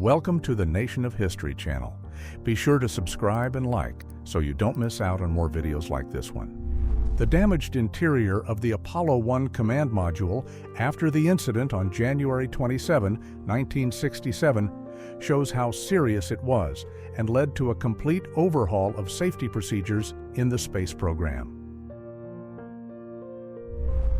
Welcome to the Nation of History channel. Be sure to subscribe and like so you don't miss out on more videos like this one. The damaged interior of the Apollo 1 command module after the incident on January 27, 1967, shows how serious it was and led to a complete overhaul of safety procedures in the space program.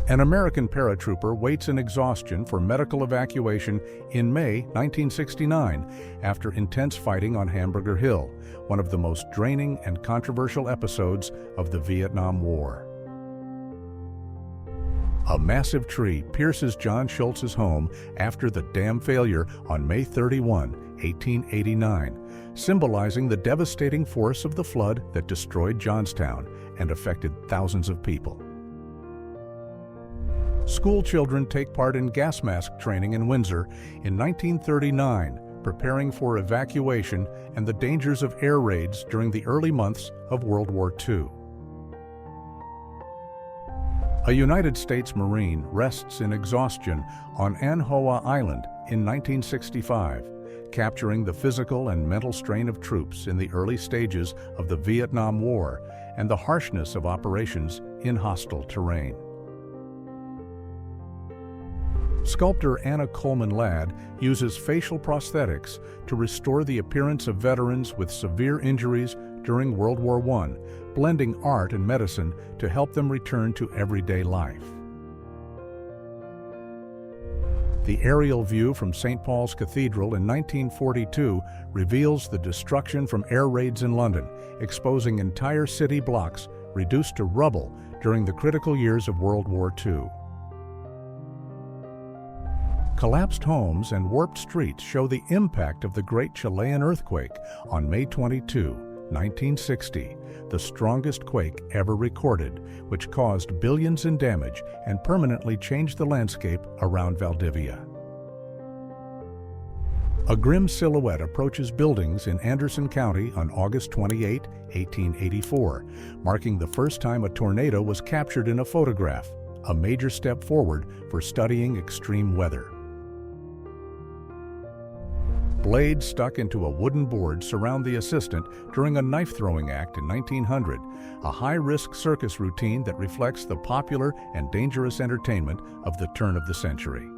An American paratrooper waits in exhaustion for medical evacuation in May 1969 after intense fighting on Hamburger Hill, one of the most draining and controversial episodes of the Vietnam War. A massive tree pierces John Schultz's home after the dam failure on May 31, 1889, symbolizing the devastating force of the flood that destroyed Johnstown and affected thousands of people. School children take part in gas mask training in Windsor in 1939, preparing for evacuation and the dangers of air raids during the early months of World War II. A United States Marine rests in exhaustion on An Hoa Island in 1965, capturing the physical and mental strain of troops in the early stages of the Vietnam War and the harshness of operations in hostile terrain. Sculptor Anna Coleman Ladd uses facial prosthetics to restore the appearance of veterans with severe injuries during World War I, blending art and medicine to help them return to everyday life. The aerial view from St. Paul's Cathedral in 1942 reveals the destruction from air raids in London, exposing entire city blocks reduced to rubble during the critical years of World War II. Collapsed homes and warped streets show the impact of the Great Chilean Earthquake on May 22, 1960, the strongest quake ever recorded, which caused billions in damage and permanently changed the landscape around Valdivia. A grim silhouette approaches buildings in Anderson County on August 28, 1884, marking the first time a tornado was captured in a photograph, a major step forward for studying extreme weather. Blades stuck into a wooden board surround the assistant during a knife-throwing act in 1900, a high-risk circus routine that reflects the popular and dangerous entertainment of the turn of the century.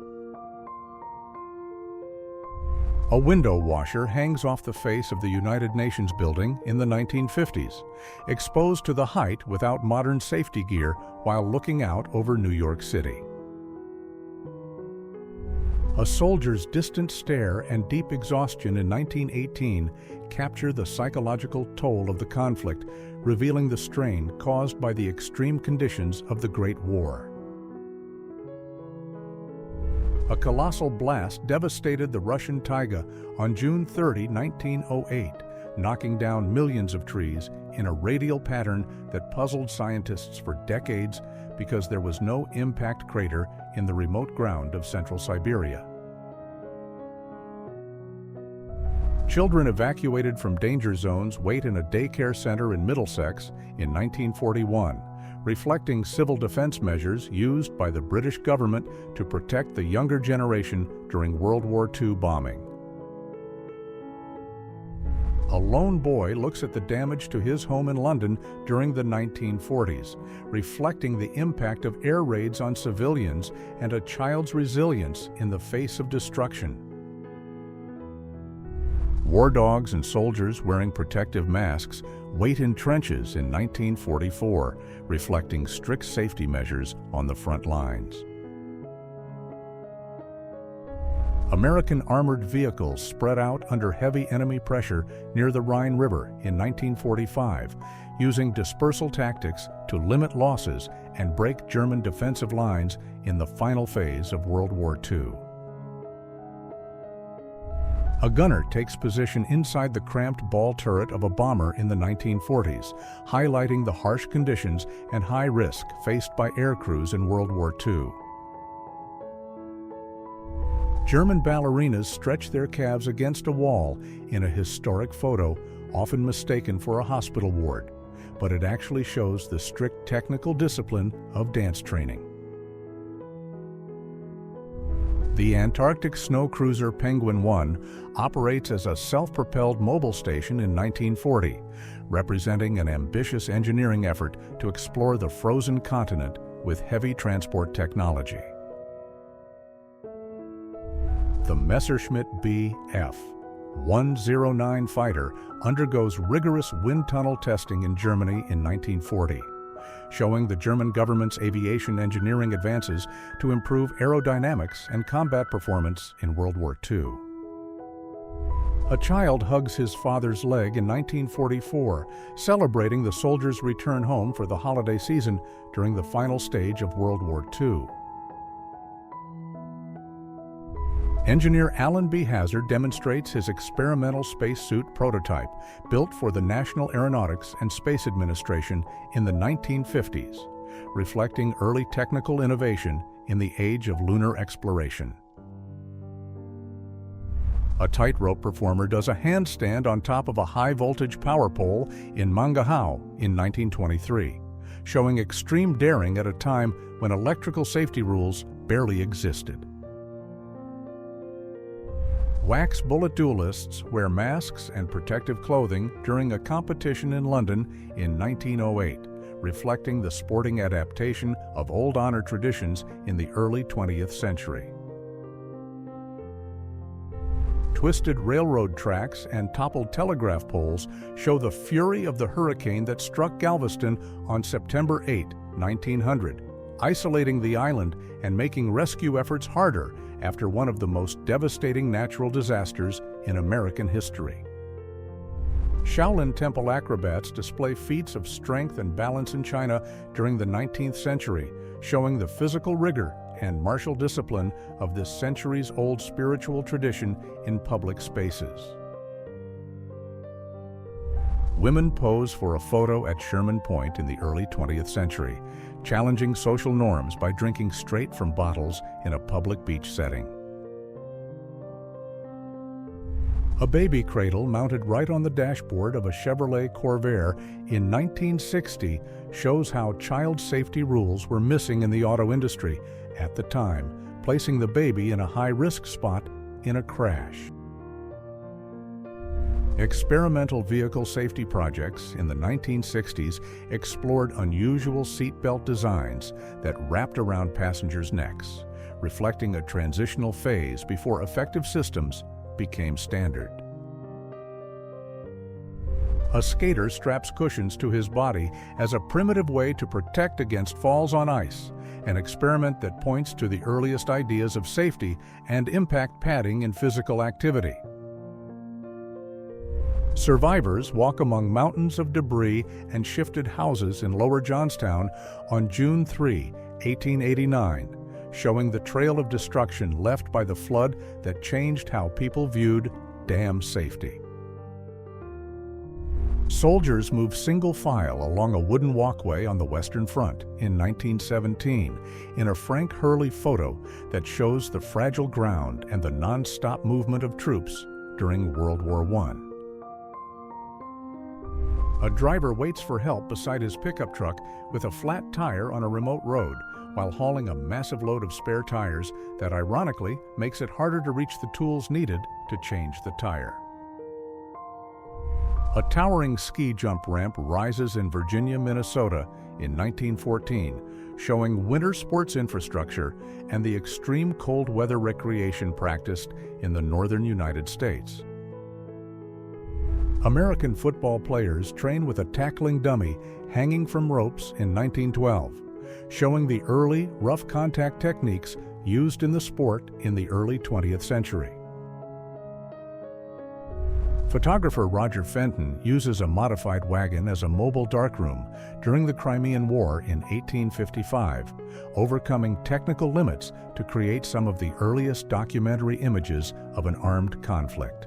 A window washer hangs off the face of the United Nations building in the 1950s, exposed to the height without modern safety gear while looking out over New York City. A soldier's distant stare and deep exhaustion in 1918 capture the psychological toll of the conflict, revealing the strain caused by the extreme conditions of the Great War. A colossal blast devastated the Russian taiga on June 30, 1908, knocking down millions of trees in a radial pattern that puzzled scientists for decades because there was no impact crater in the remote ground of central Siberia. Children evacuated from danger zones wait in a daycare center in Middlesex in 1941, reflecting civil defense measures used by the British government to protect the younger generation during World War II bombing. A lone boy looks at the damage to his home in London during the 1940s, reflecting the impact of air raids on civilians and a child's resilience in the face of destruction. War dogs and soldiers wearing protective masks wait in trenches in 1944, reflecting strict safety measures on the front lines. American armored vehicles spread out under heavy enemy pressure near the Rhine River in 1945, using dispersal tactics to limit losses and break German defensive lines in the final phase of World War II. A gunner takes position inside the cramped ball turret of a bomber in the 1940s, highlighting the harsh conditions and high risk faced by air crews in World War II. German ballerinas stretch their calves against a wall in a historic photo, often mistaken for a hospital ward, but it actually shows the strict technical discipline of dance training. The Antarctic snow cruiser Penguin 1 operates as a self-propelled mobile station in 1940, representing an ambitious engineering effort to explore the frozen continent with heavy transport technology. The Messerschmitt Bf 109 fighter undergoes rigorous wind tunnel testing in Germany in 1940, showing the German government's aviation engineering advances to improve aerodynamics and combat performance in World War II. A child hugs his father's leg in 1944, celebrating the soldier's return home for the holiday season during the final stage of World War II. Engineer Alan B. Hazard demonstrates his experimental spacesuit prototype built for the National Aeronautics and Space Administration in the 1950s, reflecting early technical innovation in the age of lunar exploration. A tightrope performer does a handstand on top of a high-voltage power pole in Mangahow in 1923, showing extreme daring at a time when electrical safety rules barely existed. Wax bullet duelists wear masks and protective clothing during a competition in London in 1908, reflecting the sporting adaptation of old honor traditions in the early 20th century. Twisted railroad tracks and toppled telegraph poles show the fury of the hurricane that struck Galveston on September 8, 1900, isolating the island and making rescue efforts harder after one of the most devastating natural disasters in American history. Shaolin Temple acrobats display feats of strength and balance in China during the 19th century, showing the physical rigor and martial discipline of this centuries-old spiritual tradition in public spaces. Women pose for a photo at Sherman Point in the early 20th century, challenging social norms by drinking straight from bottles in a public beach setting. A baby cradle mounted right on the dashboard of a Chevrolet Corvair in 1960 shows how child safety rules were missing in the auto industry at the time, placing the baby in a high-risk spot in a crash. Experimental vehicle safety projects in the 1960s explored unusual seatbelt designs that wrapped around passengers' necks, reflecting a transitional phase before effective systems became standard. A skater straps cushions to his body as a primitive way to protect against falls on ice, an experiment that points to the earliest ideas of safety and impact padding in physical activity. Survivors walk among mountains of debris and shifted houses in lower Johnstown on June 3, 1889, showing the trail of destruction left by the flood that changed how people viewed dam safety. Soldiers move single file along a wooden walkway on the Western Front in 1917 in a Frank Hurley photo that shows the fragile ground and the non-stop movement of troops during World War I. A driver waits for help beside his pickup truck with a flat tire on a remote road while hauling a massive load of spare tires that ironically makes it harder to reach the tools needed to change the tire. A towering ski jump ramp rises in Virginia, Minnesota in 1914, showing winter sports infrastructure and the extreme cold weather recreation practiced in the northern United States. American football players train with a tackling dummy hanging from ropes in 1912, showing the early rough contact techniques used in the sport in the early 20th century. Photographer Roger Fenton uses a modified wagon as a mobile darkroom during the Crimean War in 1855, overcoming technical limits to create some of the earliest documentary images of an armed conflict.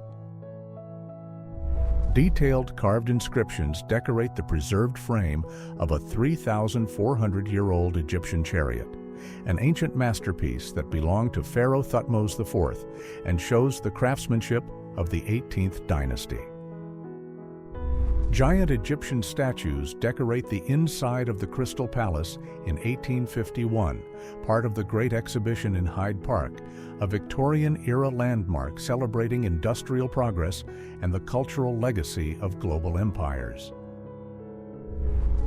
Detailed carved inscriptions decorate the preserved frame of a 3,400-year-old Egyptian chariot, an ancient masterpiece that belonged to Pharaoh Thutmose IV and shows the craftsmanship of the 18th dynasty. Giant Egyptian statues decorate the inside of the Crystal Palace in 1851, part of the Great Exhibition in Hyde Park, a Victorian-era landmark celebrating industrial progress and the cultural legacy of global empires.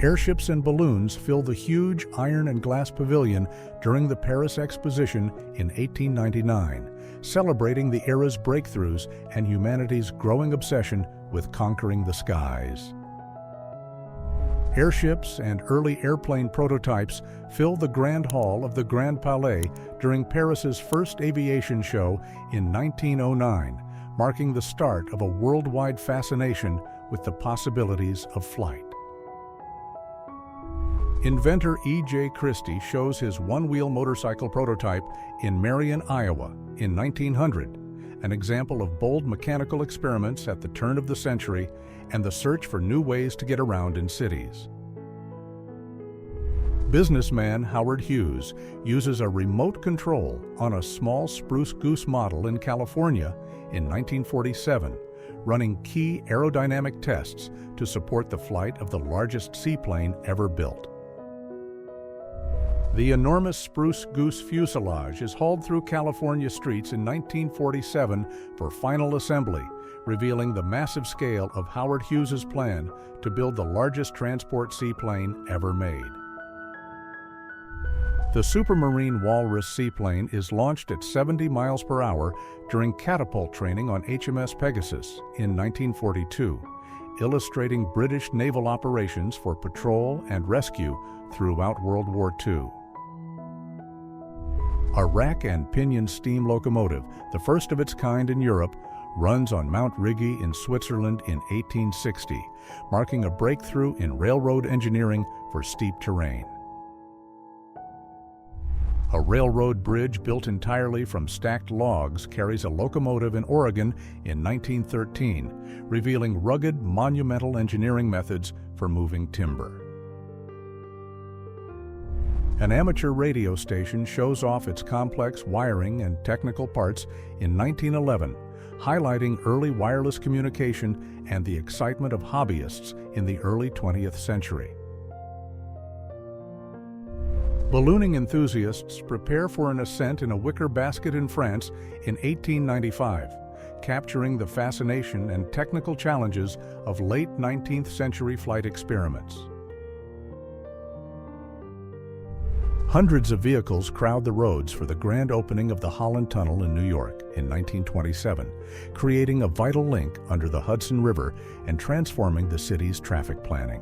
Airships and balloons fill the huge iron and glass pavilion during the Paris Exposition in 1899, celebrating the era's breakthroughs and humanity's growing obsession with conquering the skies. Airships and early airplane prototypes fill the Grand Hall of the Grand Palais during Paris's first aviation show in 1909, marking the start of a worldwide fascination with the possibilities of flight. Inventor E.J. Christie shows his one-wheel motorcycle prototype in Marion, Iowa in 1900, an example of bold mechanical experiments at the turn of the century and the search for new ways to get around in cities. Businessman Howard Hughes uses a remote control on a small Spruce Goose model in California in 1947, running key aerodynamic tests to support the flight of the largest seaplane ever built. The enormous Spruce Goose fuselage is hauled through California streets in 1947 for final assembly, revealing the massive scale of Howard Hughes's plan to build the largest transport seaplane ever made. The Supermarine Walrus seaplane is launched at 70 miles per hour during catapult training on HMS Pegasus in 1942, illustrating British naval operations for patrol and rescue throughout World War II. A rack and pinion steam locomotive, the first of its kind in Europe, runs on Mount Rigi in Switzerland in 1860, marking a breakthrough in railroad engineering for steep terrain. A railroad bridge built entirely from stacked logs carries a locomotive in Oregon in 1913, revealing rugged, monumental engineering methods for moving timber. An amateur radio station shows off its complex wiring and technical parts in 1911, highlighting early wireless communication and the excitement of hobbyists in the early 20th century. Ballooning enthusiasts prepare for an ascent in a wicker basket in France in 1895, capturing the fascination and technical challenges of late 19th century flight experiments. Hundreds of vehicles crowd the roads for the grand opening of the Holland Tunnel in New York in 1927, creating a vital link under the Hudson River and transforming the city's traffic planning.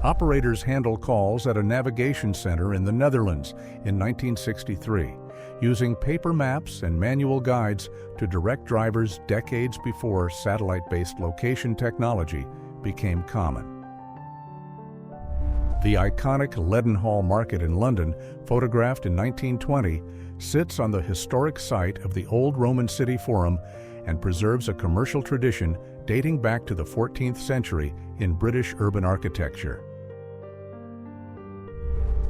Operators handle calls at a navigation center in the Netherlands in 1963, using paper maps and manual guides to direct drivers decades before satellite-based location technology became common. The iconic Leadenhall Market in London, photographed in 1920, sits on the historic site of the old Roman city forum and preserves a commercial tradition dating back to the 14th century in British urban architecture.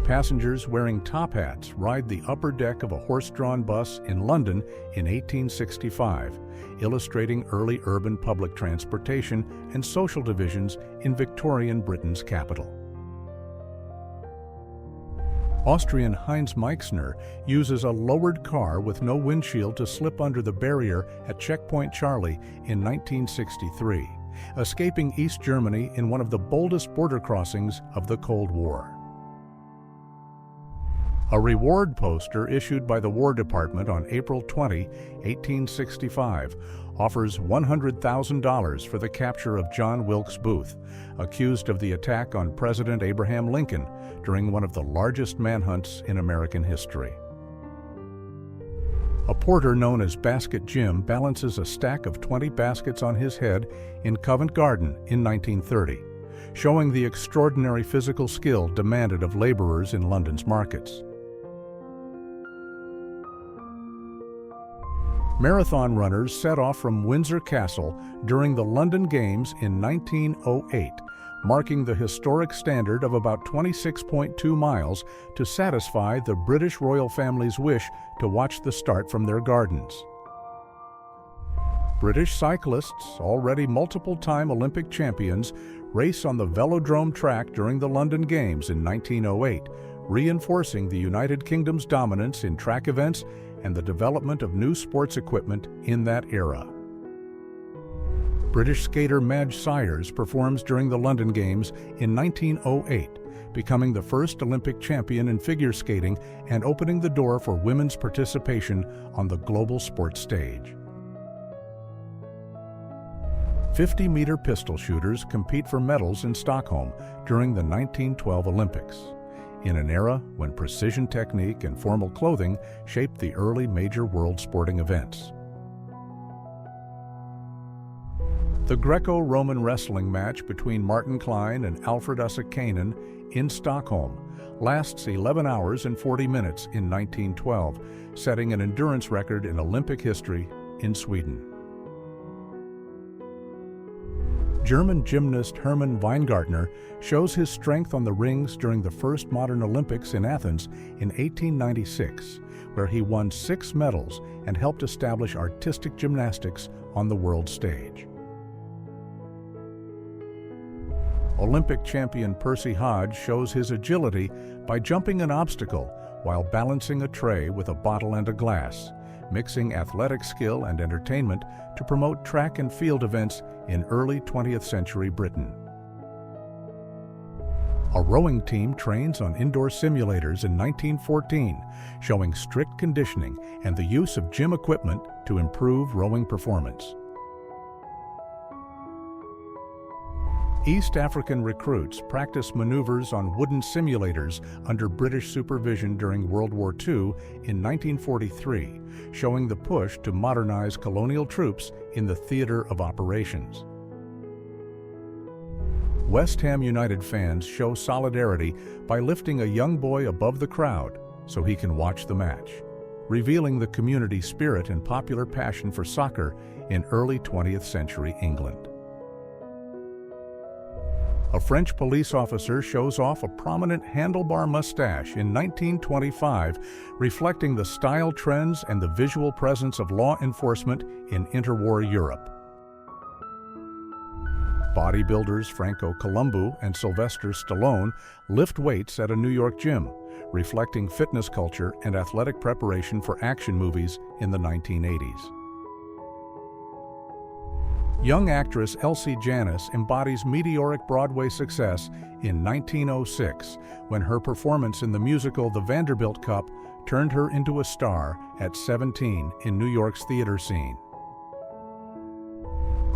Passengers wearing top hats ride the upper deck of a horse-drawn bus in London in 1865, illustrating early urban public transportation and social divisions in Victorian Britain's capital. Austrian Heinz Meixner uses a lowered car with no windshield to slip under the barrier at Checkpoint Charlie in 1963, escaping East Germany in one of the boldest border crossings of the Cold War. A reward poster issued by the War Department on April 20, 1865, offers $100,000 for the capture of John Wilkes Booth, accused of the attack on President Abraham Lincoln during one of the largest manhunts in American history. A porter known as Basket Jim balances a stack of 20 baskets on his head in Covent Garden in 1930, showing the extraordinary physical skill demanded of laborers in London's markets. Marathon runners set off from Windsor Castle during the London Games in 1908, marking the historic standard of about 26.2 miles to satisfy the British royal family's wish to watch the start from their gardens. British cyclists, already multiple-time Olympic champions, race on the Velodrome track during the London Games in 1908, reinforcing the United Kingdom's dominance in track events and the development of new sports equipment in that era. British skater Madge Syers performs during the London Games in 1908, becoming the first Olympic champion in figure skating and opening the door for women's participation on the global sports stage. 50-meter pistol shooters compete for medals in Stockholm during the 1912 Olympics, in an era when precision technique and formal clothing shaped the early major world sporting events. The Greco-Roman wrestling match between Martin Klein and Alfred Ussakainen in Stockholm lasts 11 hours and 40 minutes in 1912, setting an endurance record in Olympic history in Sweden. German gymnast Hermann Weingartner shows his strength on the rings during the first modern Olympics in Athens in 1896, where he won 6 medals and helped establish artistic gymnastics on the world stage. Olympic champion Percy Hodge shows his agility by jumping an obstacle while balancing a tray with a bottle and a glass, mixing athletic skill and entertainment to promote track and field events in early 20th century Britain. A rowing team trains on indoor simulators in 1914, showing strict conditioning and the use of gym equipment to improve rowing performance. East African recruits practice maneuvers on wooden simulators under British supervision during World War II in 1943, showing the push to modernize colonial troops in the theater of operations. West Ham United fans show solidarity by lifting a young boy above the crowd so he can watch the match, revealing the community spirit and popular passion for soccer in early 20th century England. A French police officer shows off a prominent handlebar mustache in 1925, reflecting the style trends and the visual presence of law enforcement in interwar Europe. Bodybuilders Franco Columbu and Sylvester Stallone lift weights at a New York gym, reflecting fitness culture and athletic preparation for action movies in the 1980s. Young actress Elsie Janis embodies meteoric Broadway success in 1906 when her performance in the musical The Vanderbilt Cup turned her into a star at 17 in New York's theater scene.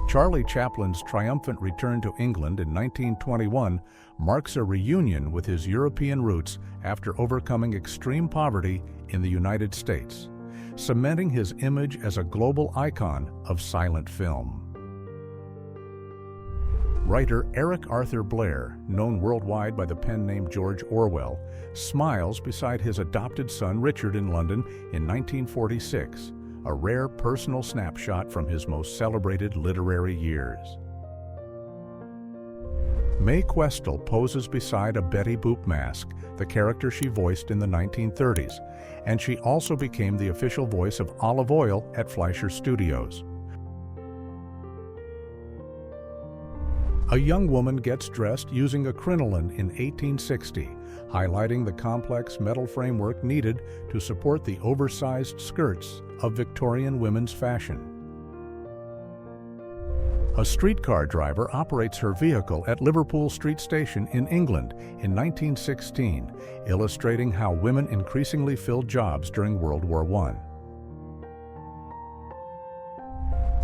Charlie Chaplin's triumphant return to England in 1921 marks a reunion with his European roots after overcoming extreme poverty in the United States, cementing his image as a global icon of silent film. Writer Eric Arthur Blair, known worldwide by the pen name George Orwell, smiles beside his adopted son Richard in London in 1946, a rare personal snapshot from his most celebrated literary years. Mae Questel poses beside a Betty Boop mask, the character she voiced in the 1930s, and she also became the official voice of Olive Oyl at Fleischer Studios. A young woman gets dressed using a crinoline in 1860, highlighting the complex metal framework needed to support the oversized skirts of Victorian women's fashion. A streetcar driver operates her vehicle at Liverpool Street Station in England in 1916, illustrating how women increasingly filled jobs during World War I.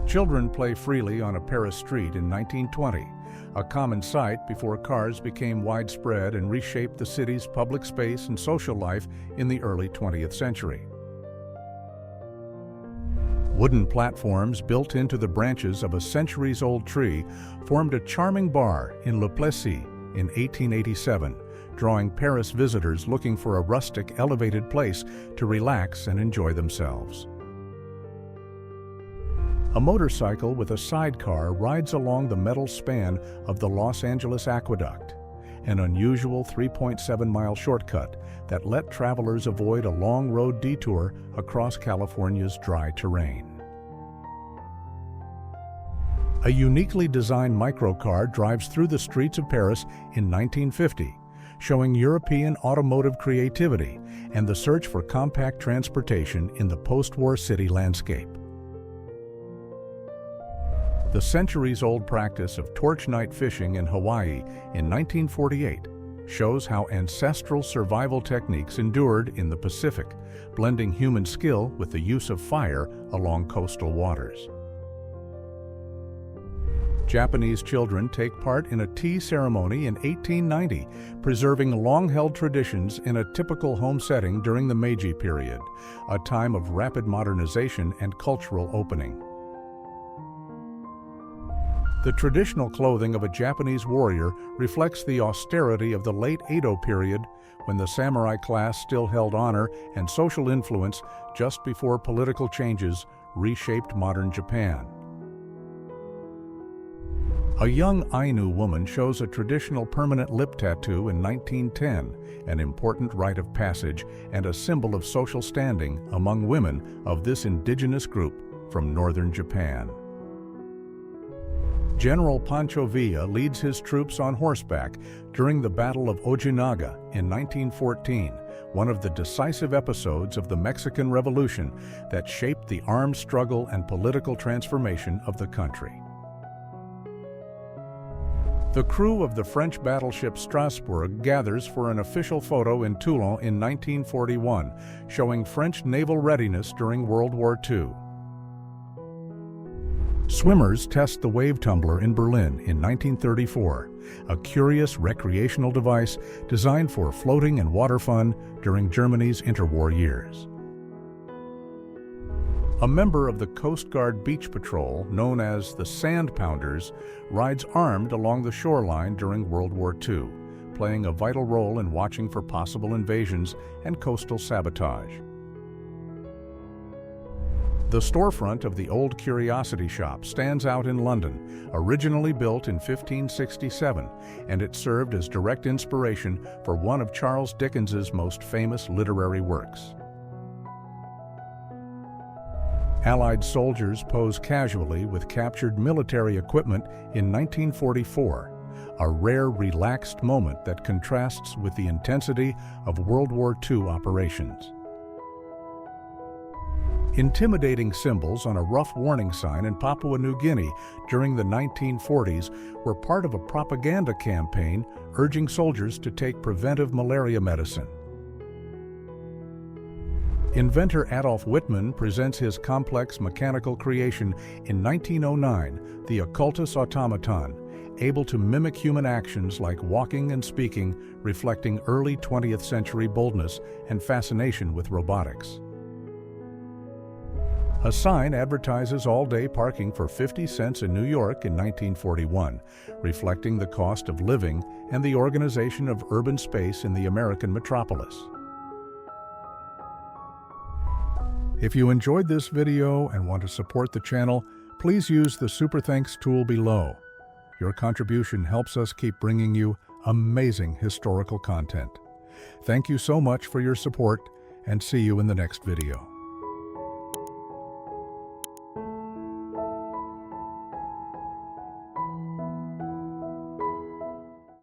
Children play freely on a Paris street in 1920, a common sight before cars became widespread and reshaped the city's public space and social life in the early 20th century. Wooden platforms built into the branches of a centuries-old tree formed a charming bar in Le Plessis in 1887, drawing Paris visitors looking for a rustic, elevated place to relax and enjoy themselves. A motorcycle with a sidecar rides along the metal span of the Los Angeles Aqueduct, an unusual 3.7-mile shortcut that let travelers avoid a long road detour across California's dry terrain. A uniquely designed microcar drives through the streets of Paris in 1950, showing European automotive creativity and the search for compact transportation in the post-war city landscape. The centuries-old practice of torch night fishing in Hawaii in 1948 shows how ancestral survival techniques endured in the Pacific, blending human skill with the use of fire along coastal waters. Japanese children take part in a tea ceremony in 1890, preserving long-held traditions in a typical home setting during the Meiji period, a time of rapid modernization and cultural opening. The traditional clothing of a Japanese warrior reflects the austerity of the late Edo period, when the samurai class still held honor and social influence just before political changes reshaped modern Japan. A young Ainu woman shows a traditional permanent lip tattoo in 1910, an important rite of passage and a symbol of social standing among women of this indigenous group from northern Japan. General Pancho Villa leads his troops on horseback during the Battle of Ojinaga in 1914, one of the decisive episodes of the Mexican Revolution that shaped the armed struggle and political transformation of the country. The crew of the French battleship Strasbourg gathers for an official photo in Toulon in 1941, showing French naval readiness during World War II. Swimmers test the wave tumbler in Berlin in 1934, a curious recreational device designed for floating and water fun during Germany's interwar years. A member of the Coast Guard Beach Patrol, known as the Sand Pounders, rides armed along the shoreline during World War II, playing a vital role in watching for possible invasions and coastal sabotage. The storefront of the Old Curiosity Shop stands out in London, originally built in 1567, and it served as direct inspiration for one of Charles Dickens's most famous literary works. Allied soldiers pose casually with captured military equipment in 1944, a rare relaxed moment that contrasts with the intensity of World War II operations. Intimidating symbols on a rough warning sign in Papua New Guinea during the 1940s were part of a propaganda campaign urging soldiers to take preventive malaria medicine. Inventor Adolf Whitman presents his complex mechanical creation in 1909, the occultus automaton, able to mimic human actions like walking and speaking, reflecting early 20th century boldness and fascination with robotics. A sign advertises all-day parking for 50 cents in New York in 1941, reflecting the cost of living and the organization of urban space in the American metropolis. If you enjoyed this video and want to support the channel, please use the Super Thanks tool below. Your contribution helps us keep bringing you amazing historical content. Thank you so much for your support, and see you in the next video.